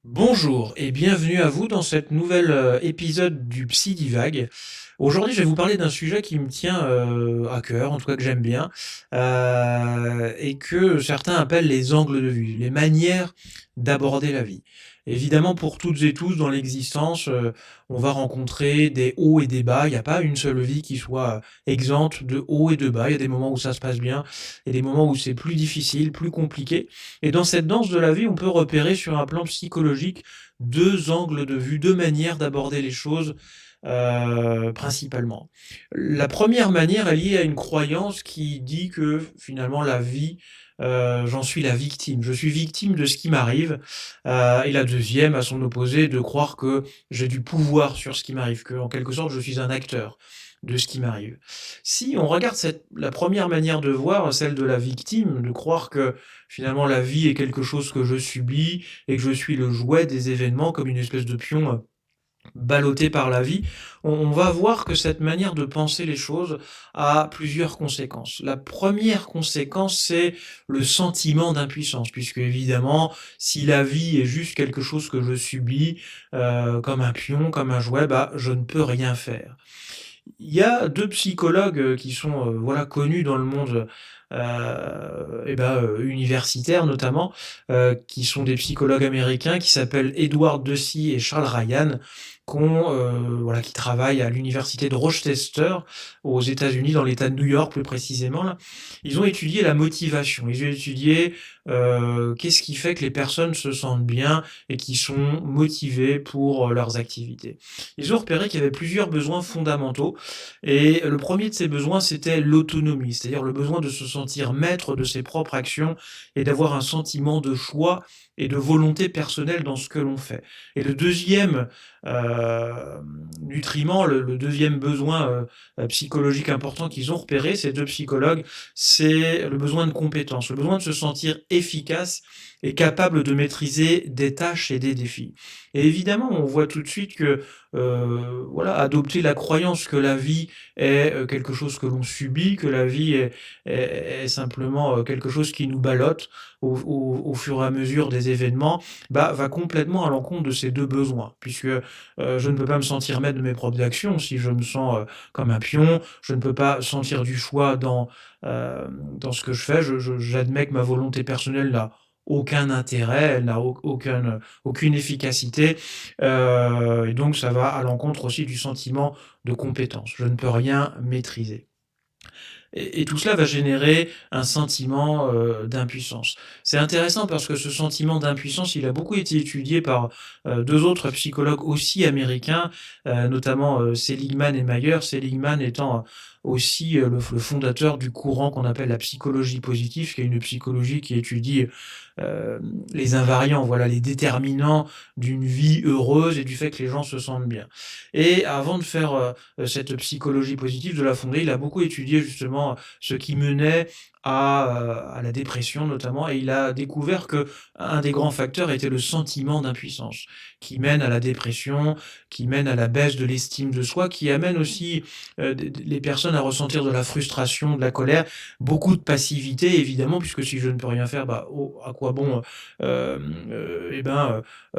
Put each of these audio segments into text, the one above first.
Bonjour et bienvenue à vous dans cette nouvelle épisode du Psy Divague. Aujourd'hui, je vais vous parler d'un sujet qui me tient à cœur, en tout cas que j'aime bien, et que certains appellent les angles de vue, les manières d'aborder la vie. Évidemment, pour toutes et tous dans l'existence, on va rencontrer des hauts et des bas. Il n'y a pas une seule vie qui soit exempte de hauts et de bas. Il y a des moments où ça se passe bien et des moments où c'est plus difficile, plus compliqué. Et dans cette danse de la vie, on peut repérer sur un plan psychologique deux angles de vue, deux manières d'aborder les choses principalement. La première manière est liée à une croyance qui dit que finalement la vie, j'en suis la victime. Je suis victime de ce qui m'arrive. Et la deuxième, à son opposé, de croire que j'ai du pouvoir sur ce qui m'arrive, que en quelque sorte je suis un acteur de ce qui m'arrive. Si on regarde la première manière de voir, celle de la victime, de croire que finalement la vie est quelque chose que je subis et que je suis le jouet des événements comme une espèce de pion ballotté par la vie, on va voir que cette manière de penser les choses a plusieurs conséquences. La première conséquence, c'est le sentiment d'impuissance, puisque évidemment, si la vie est juste quelque chose que je subis, comme un pion, comme un jouet, bah, je ne peux rien faire. Il y a 2 psychologues, qui sont, voilà, connus dans le monde, universitaire notamment, qui sont des psychologues américains qui s'appellent Edward Deci et Charles Ryan, voilà, qui travaillent à l'université de Rochester aux États-Unis, dans l'État de New York plus précisément là. Ils ont étudié la motivation, ils ont étudié, qu'est-ce qui fait que les personnes se sentent bien et qui sont motivées pour, leurs activités. Ils ont repéré qu'il y avait plusieurs besoins fondamentaux et le premier de ces besoins, c'était l'autonomie, c'est-à-dire le besoin de se sentir maître de ses propres actions et d'avoir un sentiment de choix et de volonté personnelle dans ce que l'on fait. Et le deuxième nutriment, le deuxième besoin psychologique important qu'ils ont repéré, ces deux psychologues, c'est le besoin de compétence, le besoin de se sentir efficace et capable de maîtriser des tâches et des défis. Et évidemment, on voit tout de suite que voilà, adopter la croyance que la vie est quelque chose que l'on subit, que la vie est simplement quelque chose qui nous ballotte au fur et à mesure des événements, bah, va complètement à l'encontre de ces deux besoins, puisque je ne peux pas me sentir maître de mes propres actions si je me sens comme un pion, je ne peux pas sentir du choix dans ce que je fais, j'admets que ma volonté personnelle n'a aucun intérêt, elle n'a aucune efficacité, et donc ça va à l'encontre aussi du sentiment de compétence. Je ne peux rien maîtriser. Et tout cela va générer un sentiment d'impuissance. C'est intéressant parce que ce sentiment d'impuissance, il a beaucoup été étudié par deux autres psychologues aussi américains, notamment Seligman et Mayer. Seligman étant aussi le fondateur du courant qu'on appelle la psychologie positive, qui est une psychologie qui étudie euh, les invariants, voilà, les déterminants d'une vie heureuse et du fait que les gens se sentent bien. Et avant de faire cette psychologie positive, de la fonder, il a beaucoup étudié justement ce qui menait à la dépression notamment, et il a découvert que un des grands facteurs était le sentiment d'impuissance, qui mène à la dépression, qui mène à la baisse de l'estime de soi, qui amène aussi les personnes à ressentir de la frustration, de la colère, beaucoup de passivité évidemment, puisque si je ne peux rien faire, bah, à quoi bon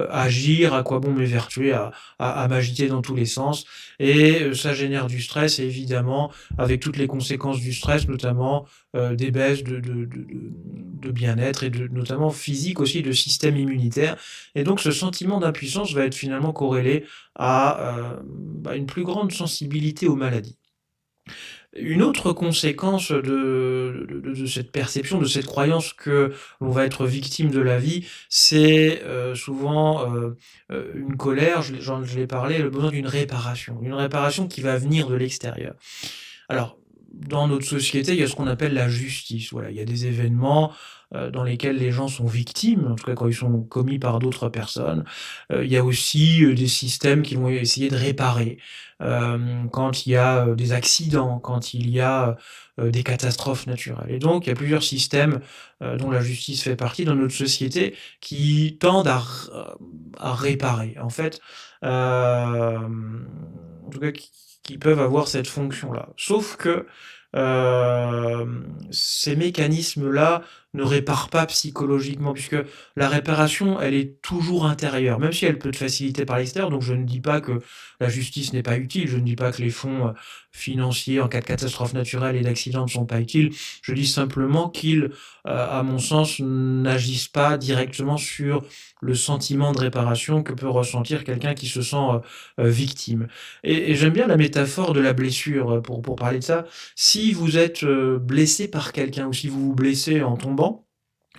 agir, à quoi bon m'évertuer à m'agiter dans tous les sens, et ça génère du stress, et évidemment, avec toutes les conséquences du stress, notamment des baisses de bien-être, et notamment physique aussi, de système immunitaire. Et donc ce sentiment d'impuissance va être finalement corrélé à une plus grande sensibilité aux maladies. Une autre conséquence de cette perception, de cette croyance que l'on va être victime de la vie, c'est souvent une colère, je l'ai parlé, le besoin d'une réparation qui va venir de l'extérieur. Alors, dans notre société, il y a ce qu'on appelle la justice. Voilà, il y a des événements dans lesquels les gens sont victimes, en tout cas quand ils sont commis par d'autres personnes. Il y a aussi des systèmes qui vont essayer de réparer. Quand il y a des accidents, quand il y a des catastrophes naturelles. Et donc, il y a plusieurs systèmes dont la justice fait partie dans notre société qui tendent à réparer. En fait, en tout cas, qui peuvent avoir cette fonction-là. Sauf que ces mécanismes-là ne répare pas psychologiquement, puisque la réparation, elle est toujours intérieure, même si elle peut être facilitée par l'extérieur. Donc je ne dis pas que la justice n'est pas utile, je ne dis pas que les fonds financiers en cas de catastrophe naturelle et d'accident ne sont pas utiles. Je dis simplement qu'ils, à mon sens, n'agissent pas directement sur le sentiment de réparation que peut ressentir quelqu'un qui se sent victime. Et j'aime bien la métaphore de la blessure pour parler de ça. Si vous êtes blessé par quelqu'un ou si vous vous blessez en tombant,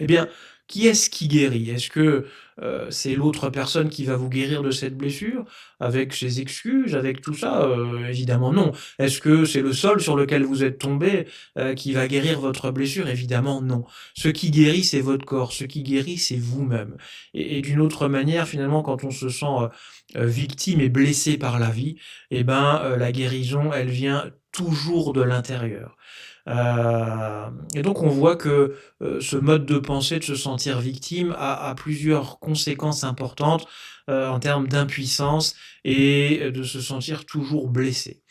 eh bien, qui est-ce qui guérit? Est-ce que c'est l'autre personne qui va vous guérir de cette blessure, avec ses excuses, avec tout ça? Évidemment non. Est-ce que c'est le sol sur lequel vous êtes tombé, qui va guérir votre blessure? Évidemment non. Ce qui guérit, c'est votre corps, ce qui guérit, c'est vous-même. Et d'une autre manière, finalement, quand on se sent, victime et blessé par la vie, eh ben, la guérison, elle vient toujours de l'intérieur. Et donc on voit que, ce mode de pensée, de se sentir victime a plusieurs conséquences importantes, en termes d'impuissance et de se sentir toujours blessé.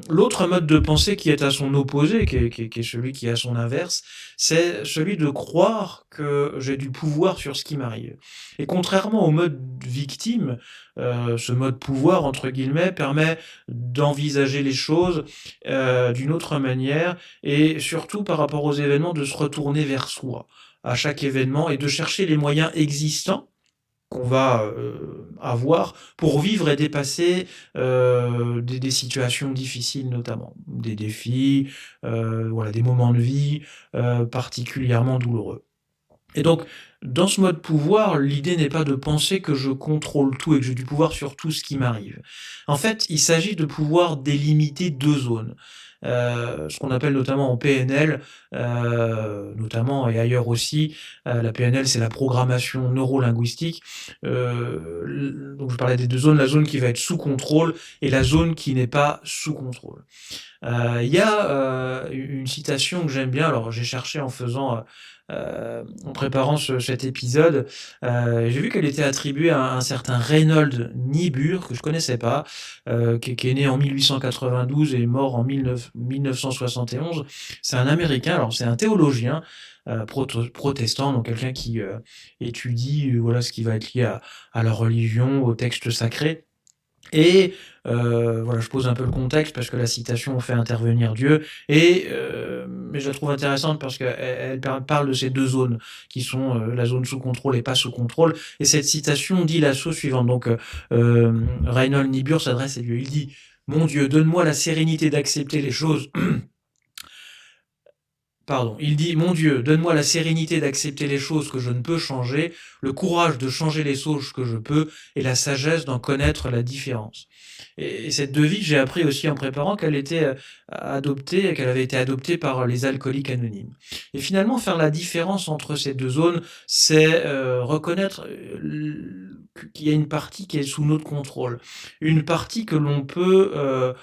L'autre mode de pensée qui est à son opposé, qui est celui qui est à son inverse, c'est celui de croire que j'ai du pouvoir sur ce qui m'arrive. Et contrairement au mode victime, ce mode «pouvoir» entre guillemets permet d'envisager les choses, d'une autre manière et surtout par rapport aux événements de se retourner vers soi, à chaque événement et de chercher les moyens existants qu'on va, avoir pour vivre et dépasser, des situations difficiles notamment, des défis, voilà, des moments de vie, particulièrement douloureux. Et donc, dans ce mode pouvoir, l'idée n'est pas de penser que je contrôle tout et que j'ai du pouvoir sur tout ce qui m'arrive. En fait, il s'agit de pouvoir délimiter 2 zones, ce qu'on appelle notamment en PNL, notamment et ailleurs aussi, la PNL, c'est la programmation neurolinguistique, donc je parlais des 2 zones, la zone qui va être sous contrôle et la zone qui n'est pas sous contrôle. Il y a, une citation que j'aime bien, alors j'ai cherché en préparant cet épisode, j'ai vu qu'elle était attribuée à un certain Reinhold Niebuhr, que je connaissais pas, qui est né en 1892 et mort en 1971. C'est un Américain, alors c'est un théologien, protestant, donc quelqu'un qui, étudie, voilà, ce qui va être lié à la religion, aux textes sacrés. Et voilà, je pose un peu le contexte parce que la citation fait intervenir Dieu et mais je la trouve intéressante parce qu'elle parle de ces 2 zones qui sont, la zone sous contrôle et pas sous contrôle et cette citation dit la chose suivante donc Reinhold Niebuhr s'adresse à Dieu. Il dit: «Mon Dieu, donne-moi la sérénité d'accepter les choses» Pardon, il dit: «Mon Dieu, donne-moi la sérénité d'accepter les choses que je ne peux changer, le courage de changer les choses que je peux et la sagesse d'en connaître la différence». Et cette devise, j'ai appris aussi en préparant qu'elle était, adoptée qu'elle avait été adoptée par les alcooliques anonymes. Et finalement, faire la différence entre ces 2 zones, c'est, reconnaître, qu'il y a une partie qui est sous notre contrôle. Une partie que l'on peut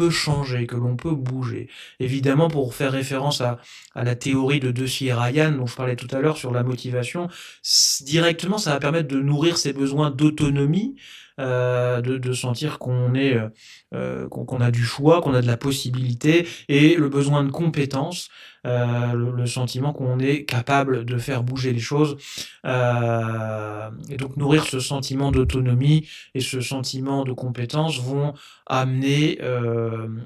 changer, que l'on peut bouger. Évidemment, pour faire référence à la théorie de Deci et Ryan, dont je parlais tout à l'heure sur la motivation, directement, ça va permettre de nourrir ses besoins d'autonomie, de sentir qu'on est, qu'on a du choix, qu'on a de la possibilité et le besoin de compétence, le sentiment qu'on est capable de faire bouger les choses, et donc nourrir ce sentiment d'autonomie et ce sentiment de compétence vont amener,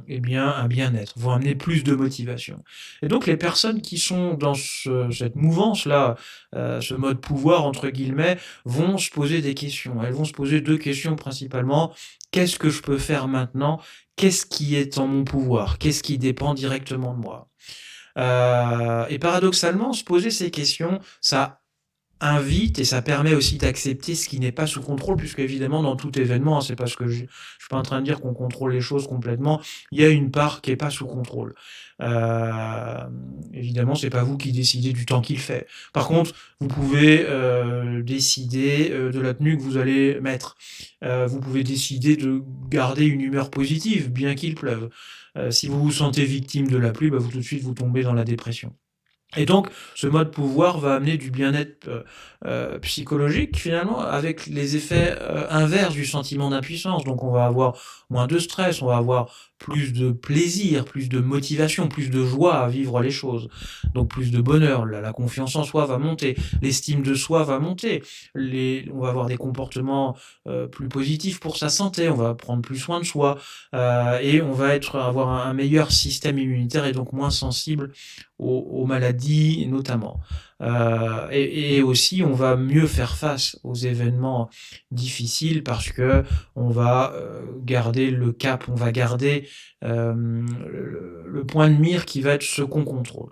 eh bien, un bien-être, vont amener plus de motivation. Et donc les personnes qui sont dans cette mouvance-là, ce «mode pouvoir» entre guillemets, vont se poser des questions. Elles vont se poser 2 questions principalement: «Qu'est-ce que je peux faire maintenant? Qu'est-ce qui est en mon pouvoir? Qu'est-ce qui dépend directement de moi?» Et paradoxalement, se poser ces questions, ça invite et ça permet aussi d'accepter ce qui n'est pas sous contrôle puisque évidemment dans tout événement, hein, c'est parce que je suis pas en train de dire qu'on contrôle les choses complètement, il y a une part qui est pas sous contrôle. Évidemment, c'est pas vous qui décidez du temps qu'il fait. Par contre, vous pouvez, décider, de la tenue que vous allez mettre. Vous pouvez décider de garder une humeur positive, bien qu'il pleuve. Si vous vous sentez victime de la pluie, bah, vous tout de suite vous tombez dans la dépression. Et donc, ce mode pouvoir va amener du bien-être, psychologique finalement avec les effets, inverses du sentiment d'impuissance. Donc on va avoir moins de stress, on va avoir plus de plaisir, plus de motivation, plus de joie à vivre les choses. Donc plus de bonheur, la confiance en soi va monter, l'estime de soi va monter, on va avoir des comportements plus positifs pour sa santé, on va prendre plus soin de soi, et on va avoir un meilleur système immunitaire et donc moins sensible aux maladies notamment. Et aussi, on va mieux faire face aux événements difficiles parce que on va garder le cap, on va garder le point de mire qui va être ce qu'on contrôle.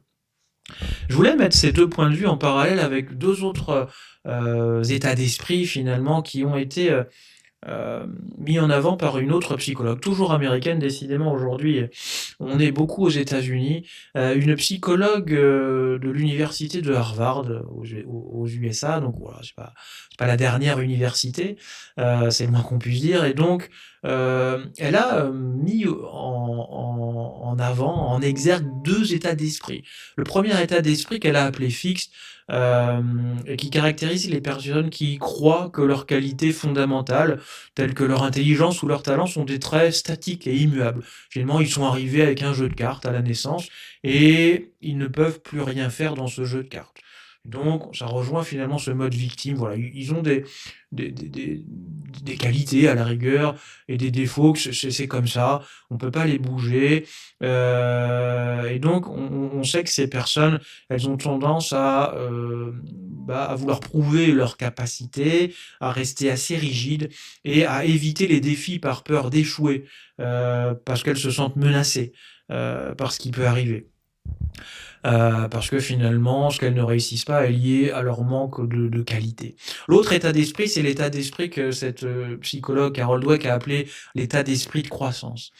Je voulais mettre ces deux points de vue en parallèle avec deux autres états d'esprit finalement qui ont été mis en avant par une autre psychologue, toujours américaine décidément aujourd'hui, on est beaucoup aux États-Unis, une psychologue de l'université de Harvard aux USA, donc voilà, c'est pas la dernière université, c'est le moins qu'on puisse dire, et donc elle a mis en avant, en exergue deux états d'esprit. Le premier état d'esprit qu'elle a appelé fixe, et qui caractérise les personnes qui croient que leurs qualités fondamentales, telles que leur intelligence ou leur talent, sont des traits statiques et immuables. Finalement, ils sont arrivés avec un jeu de cartes à la naissance et ils ne peuvent plus rien faire dans ce jeu de cartes. Donc, ça rejoint finalement ce mode victime. Voilà, ils ont des qualités à la rigueur et des défauts, que c'est comme ça, on peut pas les bouger. Et donc, on sait que ces personnes, elles ont tendance à vouloir prouver leur capacité, à rester assez rigides et à éviter les défis par peur d'échouer, parce qu'elles se sentent menacées par ce qui peut arriver. Parce que finalement, ce qu'elles ne réussissent pas est lié à leur manque de qualité. L'autre état d'esprit, c'est l'état d'esprit que cette psychologue Carol Dweck a appelé l'état d'esprit de croissance.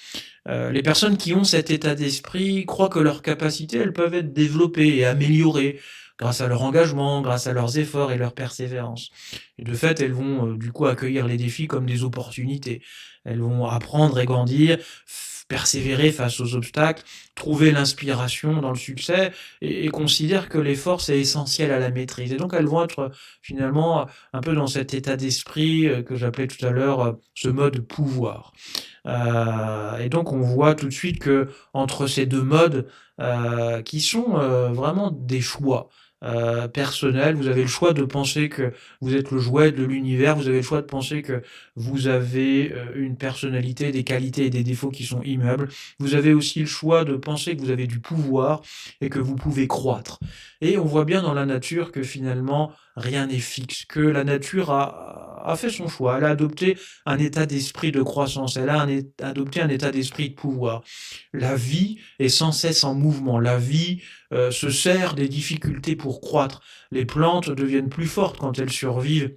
Les personnes qui ont cet état d'esprit croient que leurs capacités, elles peuvent être développées et améliorées grâce à leur engagement, grâce à leurs efforts et leur persévérance. Et de fait, elles vont du coup accueillir les défis comme des opportunités. Elles vont apprendre et grandir, persévérer face aux obstacles, trouver l'inspiration dans le succès et considèrent que l'effort, c'est essentiel à la maîtrise. Et donc, elles vont être finalement un peu dans cet état d'esprit que j'appelais tout à l'heure ce mode pouvoir. Et donc, on voit tout de suite que entre ces deux modes, qui sont vraiment des choix personnels, vous avez le choix de penser que vous êtes le jouet de l'univers, vous avez le choix de penser que vous avez une personnalité, des qualités et des défauts qui sont immuables. Vous avez aussi le choix de penser que vous avez du pouvoir et que vous pouvez croître. Et on voit bien dans la nature que finalement, rien n'est fixe, que la nature a fait son choix, elle a adopté un état d'esprit de croissance, elle a adopté un état d'esprit de pouvoir. La vie est sans cesse en mouvement, la vie se sert des difficultés pour croître. Les plantes deviennent plus fortes quand elles survivent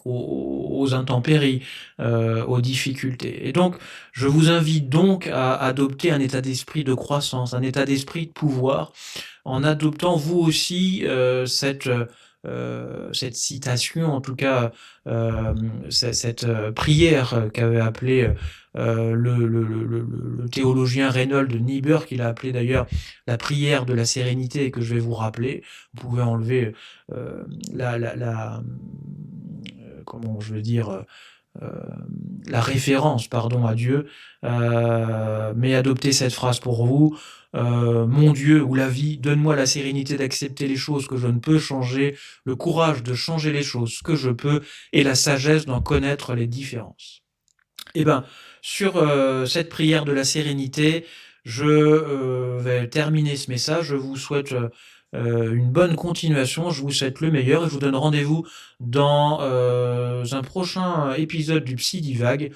aux intempéries, aux difficultés. Et donc, je vous invite donc à adopter un état d'esprit de croissance, un état d'esprit de pouvoir, en adoptant vous aussi cette citation, en tout cas cette prière qu'avait appelée le théologien Reinhold Niebuhr, qu'il a appelé d'ailleurs la prière de la sérénité, et que je vais vous rappeler. Vous pouvez enlever comment je veux dire, la référence, pardon, à Dieu, mais adoptez cette phrase pour vous. Mon Dieu, ou la vie, donne-moi la sérénité d'accepter les choses que je ne peux changer, le courage de changer les choses que je peux, et la sagesse d'en connaître les différences. Eh ben, sur cette prière de la sérénité, je vais terminer ce message. Je vous souhaite une bonne continuation, je vous souhaite le meilleur et je vous donne rendez-vous dans un prochain épisode du Psy Divague.